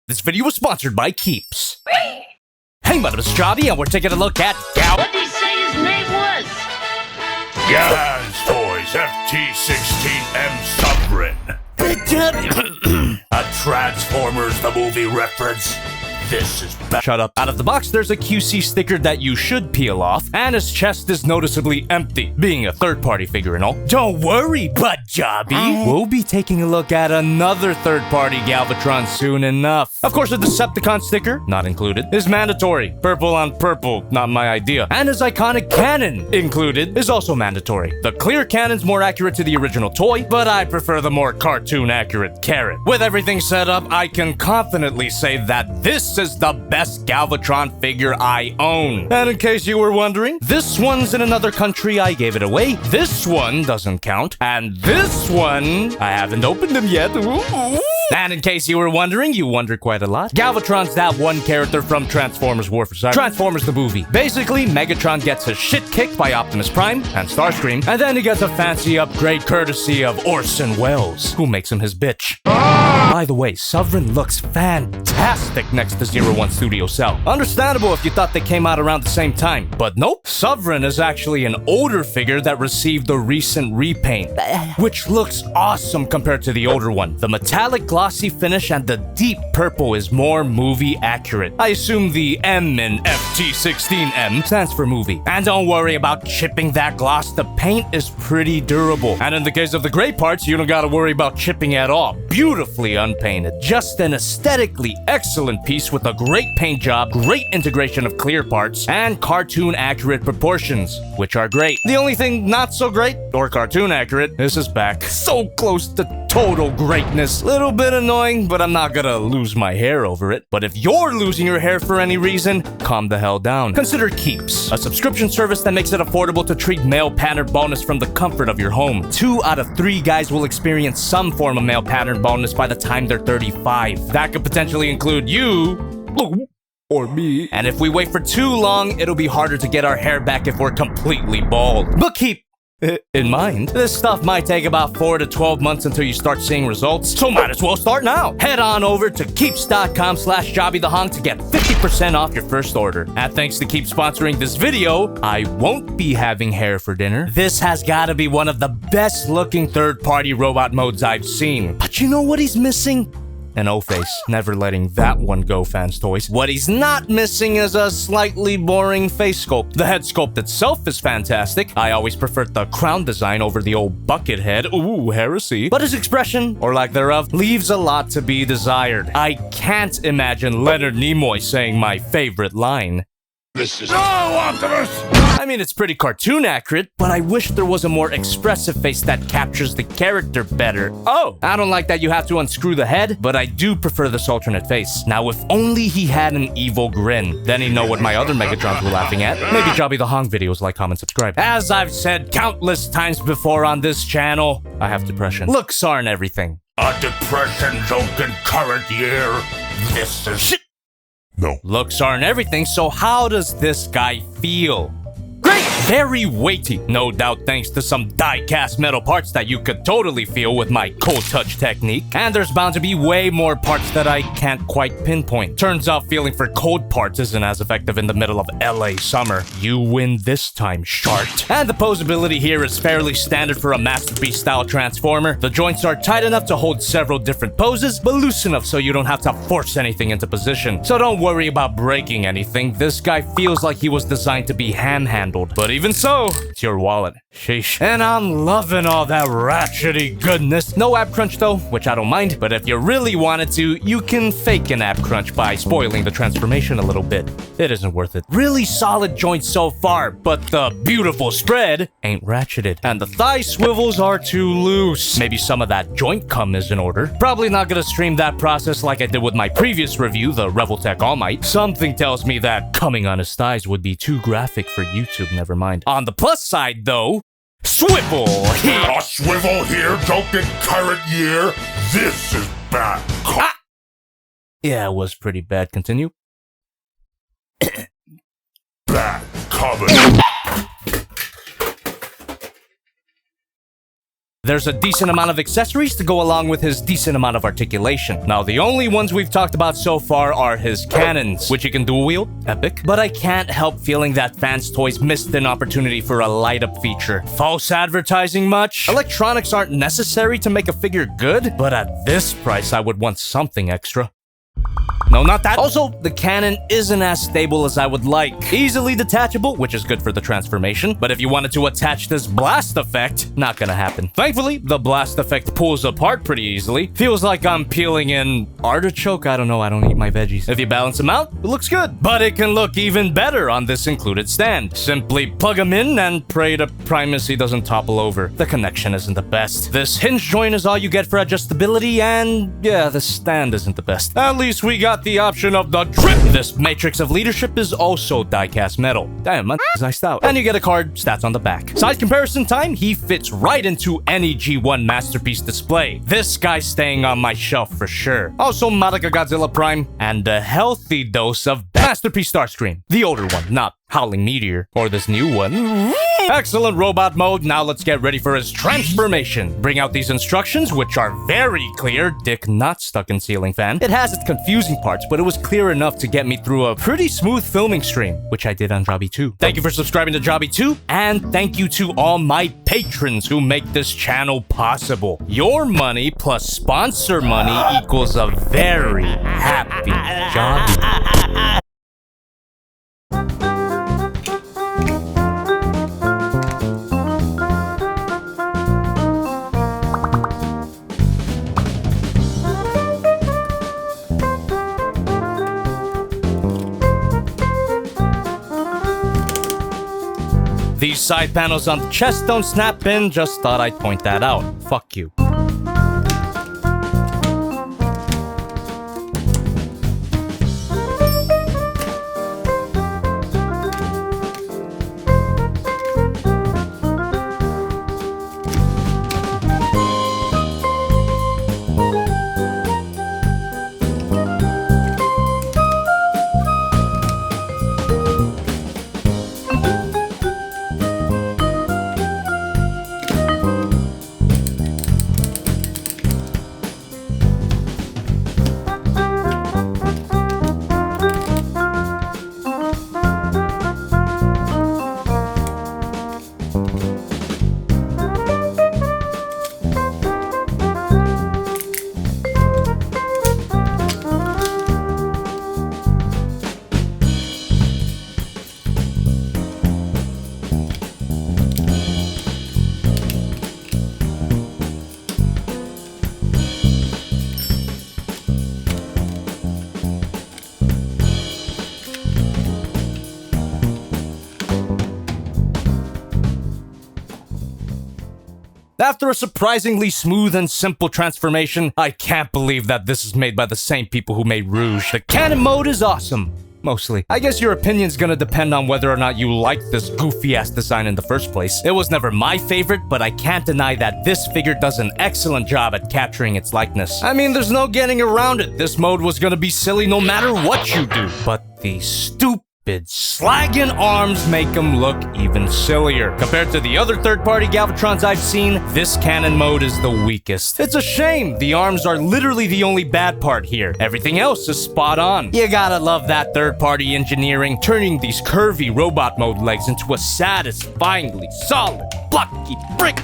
This video was sponsored by Keeps. Hey, my name is Jobby, and we're taking a look at What did he say his name was? FansToys FT-16M Sovereign. A Transformers the movie reference. This is bad. Shut up. Out of the box, there's a QC sticker that you should peel off, and his chest is noticeably empty, being a third-party figure and all. Don't worry, Bud Jobby. We'll be taking a look at another third-party Galvatron soon enough. Of course, the Decepticon sticker, not included, is mandatory. Purple on purple, not my idea. And his iconic cannon, included, is also mandatory. The clear cannon's more accurate to the original toy, but I prefer the more cartoon-accurate carrot. With everything set up, I can confidently say that this is the best Galvatron figure I own. And in case you were wondering, this one's in another country, I gave it away. This one doesn't count. And this one, I haven't opened them yet. Ooh. And in case you were wondering, you wonder quite a lot, Galvatron's that one character from Transformers War for Cyber. Transformers the movie. Basically, Megatron gets his shit kicked by Optimus Prime and Starscream, and then he gets a fancy upgrade courtesy of Orson Welles, who makes him his bitch. By the way, Sovereign looks fantastic next to 01 Studio Cell. Understandable if you thought they came out around the same time, but nope. Sovereign is actually an older figure that received a recent repaint, which looks awesome compared to the older one. The metallic glossy finish and the deep purple is more movie accurate. I assume the M in FT-16M stands for movie. And don't worry about chipping that gloss, the paint is pretty durable. And in the case of the gray parts, you don't gotta worry about chipping at all. Beautifully unpainted. Just an aesthetically excellent piece with a great paint job, great integration of clear parts, and cartoon accurate proportions, which are great. The only thing not so great, or cartoon accurate, is his back. So close to total greatness. Little bit annoying, but I'm not gonna lose my hair over it. But if you're losing your hair for any reason, calm the hell down. Consider Keeps, a subscription service that makes it affordable to treat male pattern baldness from the comfort of your home. 2 out of 3 guys will experience some form of male pattern baldness by the time they're 35. That could potentially include you, or me. And if we wait for too long, it'll be harder to get our hair back if we're completely bald. But keep in mind, this stuff might take about 4 to 12 months until you start seeing results, so might as well start now. Head on over to keeps.com/JobbytheHong to get 50% off your first order. And thanks to Keep sponsoring this video, I won't be having hair for dinner. This has gotta be one of the best looking third-party robot modes I've seen. But you know what he's missing? An O-face. Never letting that one go, FansToys. What he's not missing is a slightly boring face sculpt. The head sculpt itself is fantastic. I always preferred the crown design over the old bucket head. Ooh, heresy. But his expression, or lack thereof, leaves a lot to be desired. I can't imagine Leonard Nimoy saying my favorite line. This is... No, Optimus! I mean, it's pretty cartoon accurate, but I wish there was a more expressive face that captures the character better. Oh, I don't like that you have to unscrew the head, but I do prefer this alternate face. Now, if only he had an evil grin, then he'd know what my other Megatrons were laughing at. Maybe JobbytheHong videos, like, comment, subscribe. As I've said countless times before on this channel, I have depression. Looks aren't everything. A depression-joking current year. This is... Shit! No. Looks aren't everything, so how does this guy feel? Great! Very weighty. No doubt thanks to some die-cast metal parts that you could totally feel with my cold touch technique. And there's bound to be way more parts that I can't quite pinpoint. Turns out feeling for cold parts isn't as effective in the middle of LA summer. You win this time, Shart. And the posability here is fairly standard for a Masterpiece-style Transformer. The joints are tight enough to hold several different poses, but loose enough so you don't have to force anything into position. So don't worry about breaking anything. This guy feels like he was designed to be ham-handled. But even so, it's your wallet. Sheesh. And I'm loving all that ratchety goodness. No ab crunch though, which I don't mind. But if you really wanted to, you can fake an ab crunch by spoiling the transformation a little bit. It isn't worth it. Really solid joints so far, but the beautiful spread ain't ratcheted. And the thigh swivels are too loose. Maybe some of that joint cum is in order. Probably not gonna stream that process like I did with my previous review, the Revoltech All Might. Something tells me that coming on his thighs would be too graphic for YouTube. Never mind. On the plus side, though, swivel here. A swivel here, joking current year. This is bad. Yeah, it was pretty bad. Continue. Bad coming. There's a decent amount of accessories to go along with his decent amount of articulation. Now, the only ones we've talked about so far are his cannons, which he can dual wield, epic. But I can't help feeling that FansToys missed an opportunity for a light-up feature. False advertising much? Electronics aren't necessary to make a figure good, but at this price, I would want something extra. No, not that. Also, the cannon isn't as stable as I would like. Easily detachable, which is good for the transformation, but if you wanted to attach this blast effect, not gonna happen. Thankfully, the blast effect pulls apart pretty easily. Feels like I'm peeling an artichoke. I don't know, I don't eat my veggies. If you balance them out, it looks good. But it can look even better on this included stand. Simply plug them in and pray to primacy doesn't topple over. The connection isn't the best. This hinge joint is all you get for adjustability, and yeah, the stand isn't the best. At least we got the option of the drip. This matrix of leadership is also die-cast metal. Damn, my is iced out. And you get a card, stats on the back. Size comparison time, he fits right into any G1 masterpiece display. This guy's staying on my shelf for sure. Also, Godzilla Prime, and a healthy dose of Masterpiece Starscream. The older one, not Howling Meteor, or this new one. Excellent robot mode. Now let's get ready for his transformation. Bring out these instructions, which are very clear. Dick not stuck in ceiling fan. It has its confusing parts, but it was clear enough to get me through a pretty smooth filming stream, which I did on Jobby 2. Thank you for subscribing to Jobby 2, and thank you to all my patrons who make this channel possible. Your money plus sponsor money equals a very happy Jobby. These side panels on the chest don't snap in, just thought I'd point that out. Fuck you. After a surprisingly smooth and simple transformation, I can't believe that this is made by the same people who made Rouge. The cannon mode is awesome. Mostly. I guess your opinion's gonna depend on whether or not you like this goofy-ass design in the first place. It was never my favorite, but I can't deny that this figure does an excellent job at capturing its likeness. I mean, there's no getting around it. This mode was gonna be silly no matter what you do. But the stupid slagging arms make him look even sillier. Compared to the other third-party Galvatrons I've seen, this cannon mode is the weakest. It's a shame. The arms are literally the only bad part here. Everything else is spot on. You gotta love that third-party engineering, turning these curvy robot mode legs into a satisfyingly solid, blocky brick.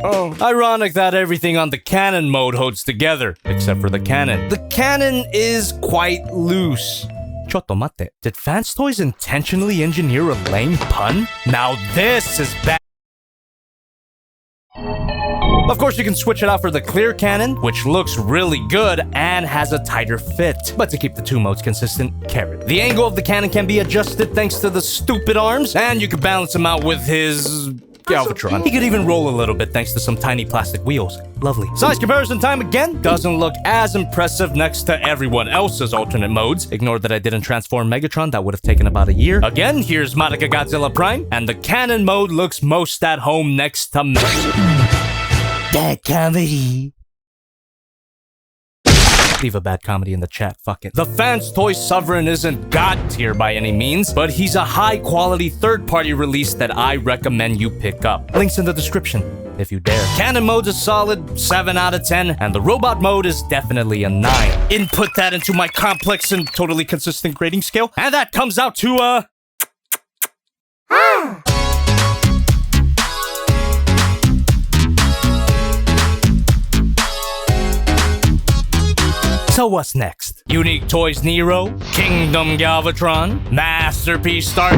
Oh, ironic that everything on the cannon mode holds together, except for the cannon. The cannon is quite loose. Chotto mate. Did FansToys intentionally engineer a lame pun? Now this is bad. Of course, you can switch it out for the clear cannon, which looks really good and has a tighter fit. But to keep the two modes consistent, carrot. The angle of the cannon can be adjusted thanks to the stupid arms, and you can balance them out with his Galvatron. He could even roll a little bit thanks to some tiny plastic wheels. Lovely. Size comparison time again doesn't look as impressive next to everyone else's alternate modes. Ignore that I didn't transform Megatron, that would have taken about a year. Again, here's Godzilla Prime, and the cannon mode looks most at home next to That comedy. Leave a bad comedy in the chat, fuck it. The FansToys Sovereign isn't god tier by any means, but he's a high quality third-party release that I recommend you pick up. Links in the description, if you dare. Cannon mode's a solid 7 out of 10, and the robot mode is definitely a 9. Input that into my complex and totally consistent grading scale, and that comes out to, So what's next? Unique Toys Nero? Kingdom Galvatron? Masterpiece Start?